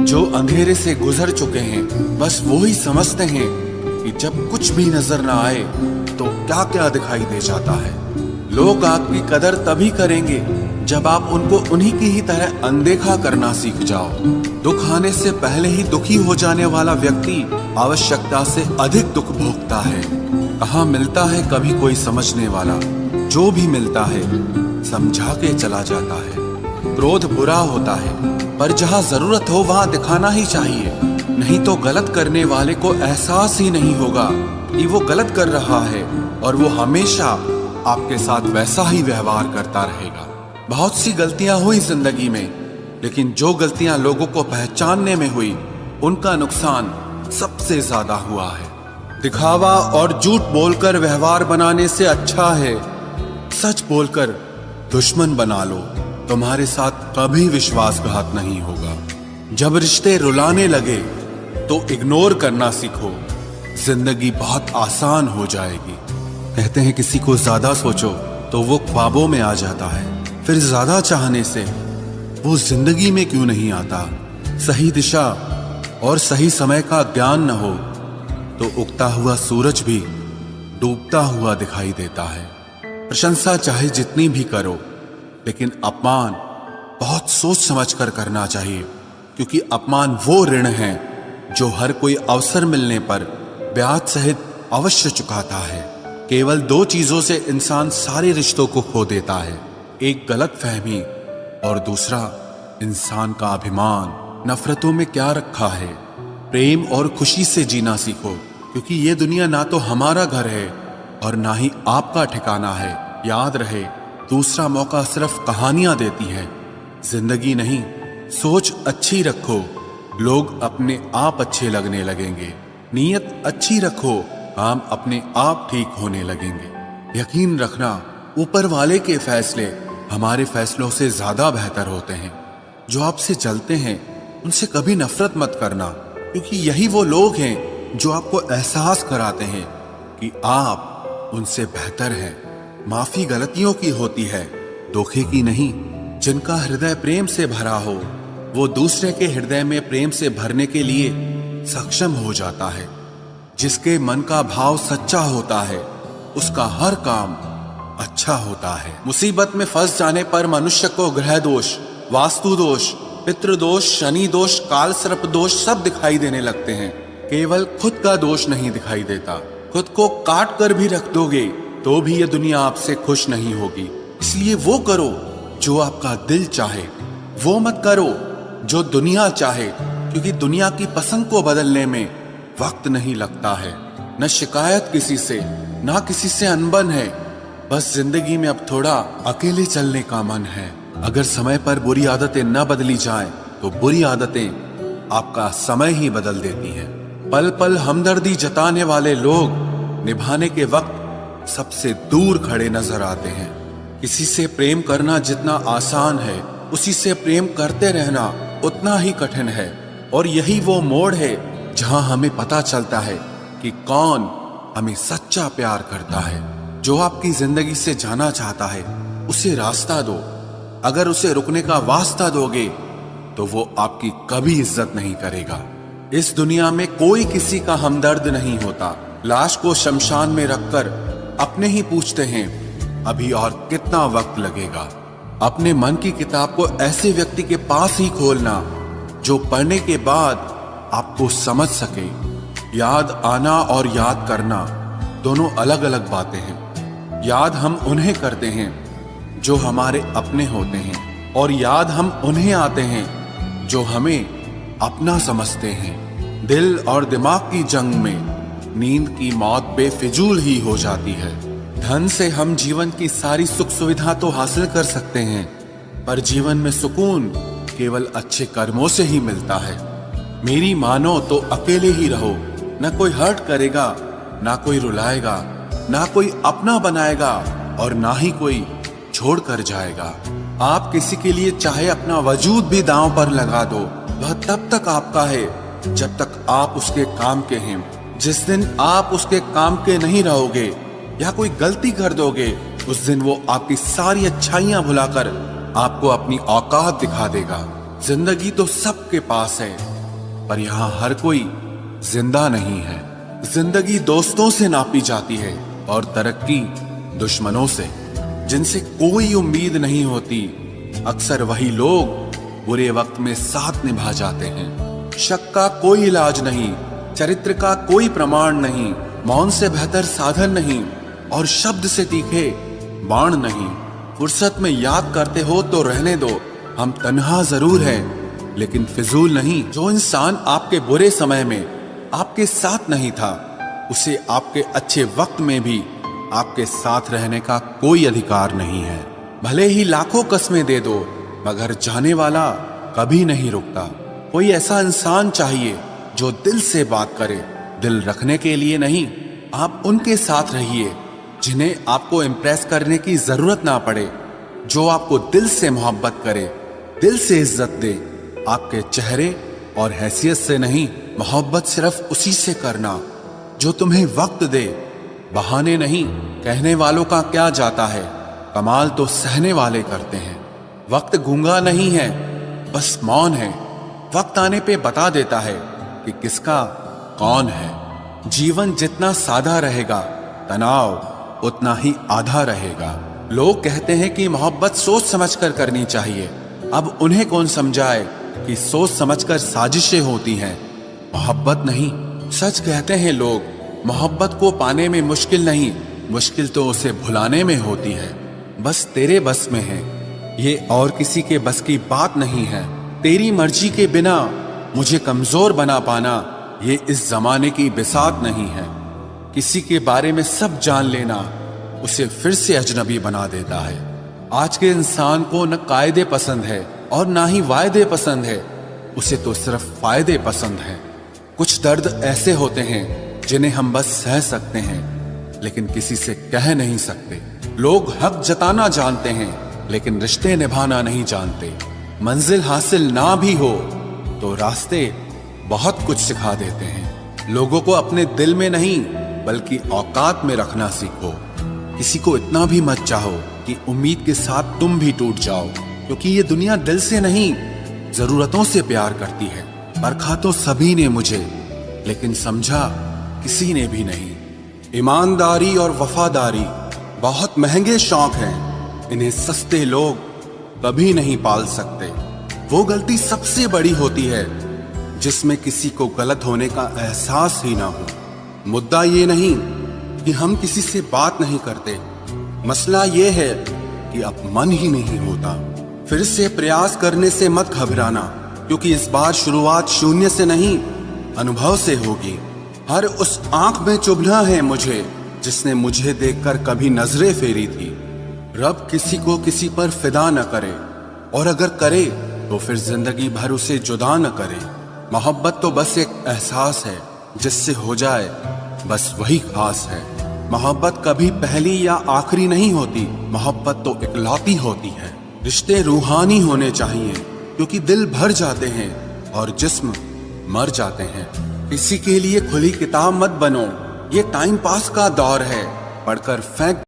जो अंधेरे से गुजर चुके हैं बस वो ही समझते हैं कि जब कुछ भी नजर ना आए तो क्या क्या दिखाई दे जाता है। लोग आपकी कदर तभी करेंगे जब आप उनको उन्हीं की ही तरह अनदेखा करना सीख जाओ। दुख आने से पहले ही दुखी हो जाने वाला व्यक्ति आवश्यकता से अधिक दुख भोगता है। कहाँ मिलता है कभी कोई समझने वाला, जो भी मिलता है समझा के चला जाता है। क्रोध बुरा होता है पर जहाँ जरूरत हो वहाँ दिखाना ही चाहिए, नहीं तो गलत करने वाले को एहसास ही नहीं होगा कि वो गलत कर रहा है और वो हमेशा आपके साथ वैसा ही व्यवहार करता रहेगा। बहुत सी गलतियां हुई जिंदगी में, लेकिन जो गलतियां लोगों को पहचानने में हुई उनका नुकसान सबसे ज्यादा हुआ है। दिखावा और झूठ बोलकर व्यवहार बनाने से अच्छा है सच बोलकर दुश्मन बना लो, तुम्हारे साथ कभी विश्वासघात नहीं होगा। जब रिश्ते रुलाने लगे तो इग्नोर करना सीखो, जिंदगी बहुत आसान हो जाएगी। कहते हैं किसी को ज्यादा सोचो तो वो ख्वाबों में आ जाता है, फिर ज्यादा चाहने से वो जिंदगी में क्यों नहीं आता। सही दिशा और सही समय का ज्ञान न हो तो उगता हुआ सूरज भी डूबता हुआ दिखाई देता है। प्रशंसा चाहे जितनी भी करो, लेकिन अपमान बहुत सोच समझ कर करना चाहिए, क्योंकि अपमान वो ऋण है जो हर कोई अवसर मिलने पर ब्याज सहित अवश्य चुकाता है। केवल दो चीजों से इंसान सारे रिश्तों को खो देता है, एक गलतफहमी और दूसरा इंसान का अभिमान। नफरतों में क्या रखा है, प्रेम और खुशी से जीना सीखो, क्योंकि ये दुनिया ना तो हमारा घर है और ना ही आपका ठिकाना है। याद रहे, दूसरा मौका सिर्फ कहानियां देती है, जिंदगी नहीं। सोच अच्छी रखो, लोग अपने आप अच्छे लगने लगेंगे। नीयत अच्छी रखो, काम अपने आप ठीक होने लगेंगे। यकीन रखना, ऊपर वाले के फैसले हमारे फैसलों से ज्यादा बेहतर होते हैं। जो आपसे जलते हैं उनसे कभी नफरत मत करना, क्योंकि यही वो लोग हैं जो आपको एहसास कराते हैं कि आप उनसे बेहतर हैं। माफी गलतियों की होती है, धोखे की नहीं। जिनका हृदय प्रेम से भरा हो वो दूसरे के हृदय में प्रेम से भरने के लिए सक्षम हो जाता है। जिसके मन का भाव सच्चा होता है उसका हर काम अच्छा होता है। मुसीबत में फंस जाने पर मनुष्य को ग्रह दोष, वास्तु दोष, पितृ दोष, शनि दोष, काल सर्प दोष सब दिखाई देने लगते हैं। केवल खुद का दोष नहीं दिखाई देता। खुद को काट कर भी रख दोगे तो भी ये दुनिया आपसे खुश नहीं होगी। इसलिए वो करो जो आपका दिल चाहे, वो मत करो जो दुनिया चाहे, क्योंकि दुनिया की पसंद को बदलने में वक्त नहीं लगता है। न शिकायत किसी से, ना किसी से अनबन है, बस जिंदगी में अब थोड़ा अकेले चलने का मन है। अगर समय पर बुरी आदतें न बदली जाएं, तो बुरी आदतें आपका समय ही बदल देती हैं। पल पल हमदर्दी जताने वाले लोग निभाने के वक्त सबसे दूर खड़े नजर आते हैं। किसी से प्रेम करना जितना आसान है, उसी से प्रेम करते रहना उतना ही कठिन है। और यही वो मोड़ है जहां हमें पता चलता है कि कौन हमें सच्चा प्यार करता है। जो आपकी जिंदगी से जाना चाहता है उसे रास्ता दो। अगर उसे रुकने का वास्ता दोगे तो वो आपकी कभी इज्जत नहीं करेगा। इस दुनिया में कोई किसी का हमदर्द नहीं होता। लाश को शमशान में रखकर अपने ही पूछते हैं अभी और कितना वक्त लगेगा। अपने मन की किताब को ऐसे व्यक्ति के पास ही खोलना जो पढ़ने के बाद आपको समझ सके। याद आना और याद करना दोनों अलग अलग बातें हैं। याद हम उन्हें करते हैं जो हमारे अपने होते हैं, और याद हम उन्हें आते हैं जो हमें अपना समझते हैं। दिल और दिमाग की जंग में नींद की मौत बेफिजूल ही हो जाती है। धन से हम जीवन की सारी सुख सुविधा तो हासिल कर सकते हैं, पर जीवन में सुकून केवल अच्छे कर्मों से ही मिलता है। मेरी मानो तो अकेले ही रहो, न कोई हर्ट करेगा, ना कोई रुलाएगा, ना कोई अपना बनाएगा और ना ही कोई छोड़ कर जाएगा। आप किसी के लिए चाहे अपना वजूद भी दांव पर लगा दो, वह तब तक आपका है जब तक आप उसके काम के हैं। जिस दिन आप उसके काम के नहीं रहोगे या कोई गलती कर दोगे, उस दिन वो आपकी सारी अच्छाइयां भुलाकर आपको अपनी औकात दिखा देगा। जिंदगी तो सबके पास है, पर यहाँ हर कोई जिंदा नहीं है। जिंदगी दोस्तों से नापी जाती है और तरक्की दुश्मनों से, जिनसे कोई उम्मीद नहीं होती। अक्सर वही लोग बुरे वक्त में साथ निभा जाते हैं। शक का कोई इलाज नहीं, चरित्र का कोई प्रमाण नहीं, मौन से बेहतर साधन नहीं और शब्द से तीखे बाण नहीं। फुर्सत में याद करते हो तो रहने दो, हम तन्हा जरूर हैं लेकिन फिजूल नहीं। जो इंसान आपके बुरे समय में आपके साथ नहीं था, उसे आपके अच्छे वक्त में भी आपके साथ रहने का कोई अधिकार नहीं है। भले ही लाखों कस्में दे दो, मगर जाने वाला कभी नहीं रुकता। कोई ऐसा इंसान चाहिए जो दिल से बात करे, दिल रखने के लिए नहीं। आप उनके साथ रहिए जिन्हें आपको इम्प्रेस करने की जरूरत ना पड़े, जो आपको दिल से मोहब्बत करे, दिल से इज्जत दे। आपके चेहरे और हैसियत से नहीं, मोहब्बत सिर्फ उसी से करना जो तुम्हें वक्त दे, बहाने नहीं। कहने वालों का क्या जाता है, कमाल तो सहने वाले करते हैं। वक्त गूंगा नहीं है, बस मौन है। वक्त आने पे बता देता है कि किसका कौन है। जीवन जितना सादा रहेगा, तनाव उतना ही आधा रहेगा। लोग कहते हैं कि मोहब्बत सोच समझकर करनी चाहिए। अब उन्हें कौन समझाए कि सोच समझकर साजिशें होती हैं, मोहब्बत नहीं। सच कहते हैं लोग, मोहब्बत को पाने में मुश्किल नहीं, मुश्किल तो उसे भुलाने में होती है। बस तेरे बस में है ये, और किसी के बस की बात नहीं है। तेरी मर्जी के बिना मुझे कमजोर बना पाना, ये इस जमाने की बिसात नहीं है। किसी के बारे में सब जान लेना उसे फिर से अजनबी बना देता है। आज के इंसान को न कायदे पसंद है और ना ही वायदे पसंद है, उसे तो सिर्फ फायदे पसंद है। कुछ दर्द ऐसे होते हैं जिन्हें हम बस सह सकते हैं, लेकिन किसी से कह नहीं सकते। लोग हक जताना जानते हैं, लेकिन रिश्ते निभाना नहीं जानते। मंजिल हासिल ना भी हो तो रास्ते बहुत कुछ सिखा देते हैं। लोगों को अपने दिल में नहीं बल्कि औकात में रखना सीखो। किसी को इतना भी मत चाहो कि उम्मीद के साथ तुम भी टूट जाओ, क्योंकि ये दुनिया दिल से नहीं जरूरतों से प्यार करती है। परखा तो सभी ने मुझे, लेकिन समझा किसी ने भी नहीं। ईमानदारी और वफादारी बहुत महंगे शौक हैं, इन्हें सस्ते लोग कभी नहीं पाल सकते। वो गलती सबसे बड़ी होती है जिसमें किसी को गलत होने का एहसास ही ना हो। मुद्दा ये नहीं कि हम किसी से बात नहीं करते, मसला ये है कि अब मन ही नहीं होता। फिर से प्रयास करने से मत घबराना, क्योंकि इस बार शुरुआत शून्य से नहीं, अनुभव से होगी। हर उस आंख में चुभना है मुझे जिसने मुझे देखकर कभी नजरें फेरी थी। रब किसी को किसी पर फिदा न करे, और अगर करे तो फिर जिंदगी भर उसे जुदा न करे। मोहब्बत तो बस एक एहसास है, जिससे हो जाए बस वही खास है। मोहब्बत कभी पहली या आखिरी नहीं होती, मोहब्बत तो इकलौती होती है। रिश्ते रूहानी होने चाहिए, क्योंकि दिल भर जाते हैं और जिस्म मर जाते हैं। किसी के लिए खुली किताब मत बनो, ये टाइम पास का दौर है। पढ़कर फेंक